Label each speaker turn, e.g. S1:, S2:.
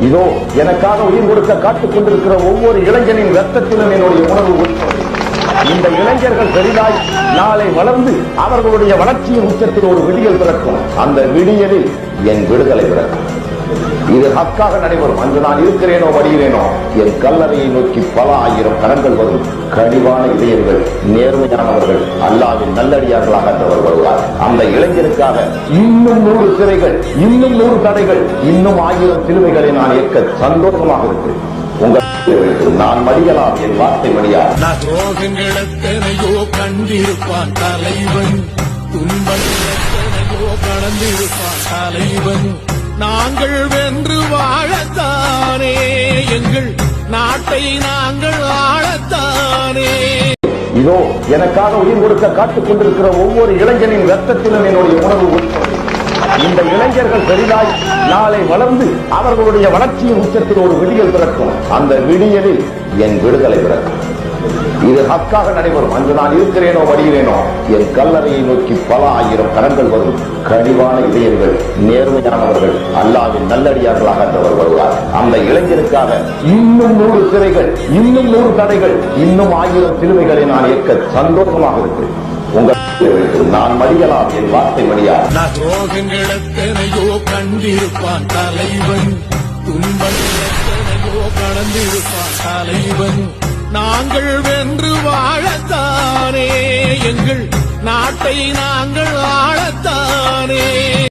S1: இதோ எனக்காக உயிர் கொடுக்க காத்துக் கொண்டிருக்கிற ஒவ்வொரு இளைஞனின் ரத்தத்திலும் என்னுடைய உணர்வு உட்படும். இந்த இளைஞர்கள் பெரிதாய் நாளை வளர்ந்து அவர்களுடைய வளர்ச்சியின் உச்சத்தில் ஒரு விடியல் பிறக்கும். அந்த விடியலில் என் விடுதலை பிறக்கும். இது ஹக்காக நடைபெறும். அன்று நான் இருக்கிறேனோ வருகிறேனோ என் கல்லறையை நோக்கி பல ஆயிரம் கரங்கள் வரும். கனிவான இதயங்கள், நேர்மையானவர்கள், அல்லாஹ்வின் நல்லடியார்களாக அன்றவர் வருவார். அந்த இளைஞருக்காக இன்னும் 100 சிறைகள், இன்னும் 100 தடைகள், இன்னும் 1000 சிலுவைகளை நான் ஏற்க சந்தோஷமாக இருக்கிறேன். உங்களுக்கு நான் மடியலாம், என் வார்த்தை மடியாது.
S2: துரோகங்கள் எத்தனையோ கண்டிருப்பான் தலைவன், துன்பங்கள் எத்தனையோ கடந்திருப்பான் தலைவன். நாங்கள் வென்று வாழத்தானே, எங்கள் நாட்டை நாங்கள் ஆளத்தானே.
S1: இதோ எனக்காக உயிர் கொடுக்க காத்துக் கொண்டிருக்கிற ஒவ்வொரு இளைஞனின் ரத்தத்திலும் என்னுடைய உணர்வு உட்படும். இந்த இளைஞர்கள் பெரிதாய் நாளை வளர்ந்து அவர்களுடைய வளர்ச்சியின் உச்சத்தில் ஒரு விடியல் பிறக்கும். அந்த விடியலில் என் விடுதலை பிறக்கும். இது ஹக்காக நடைபெறும். அன்று நான் இருக்கிறேனோ வருகிறேனோ என் கல்லறையை நோக்கி பல ஆயிரம் கரங்கள் வரும். கனிவான இதயங்கள், நேர்மையானவர்கள், அல்லாஹ்வின் நல்லடியார்களாக அன்றவர் வருவார். அந்த இளைஞருக்காக இன்னும் 100 சிறைகள், இன்னும் 100 தடைகள், இன்னும் 1000 சிலுவைகளை நான் ஏற்க சந்தோஷமாக இருக்கிறேன். உங்களுக்கு நான் மடியலாம், என் வார்த்தை மடியாது.
S2: துரோகங்கள் எத்தனையோ கண்டிருப்பான் தலைவன், துன்பங்கள் எத்தனையோ கடந்திருப்பான் தலைவன். நாங்கள் வென்று வாழத்தானே, எங்கள் நாட்டை நாங்கள் ஆளத்தானே.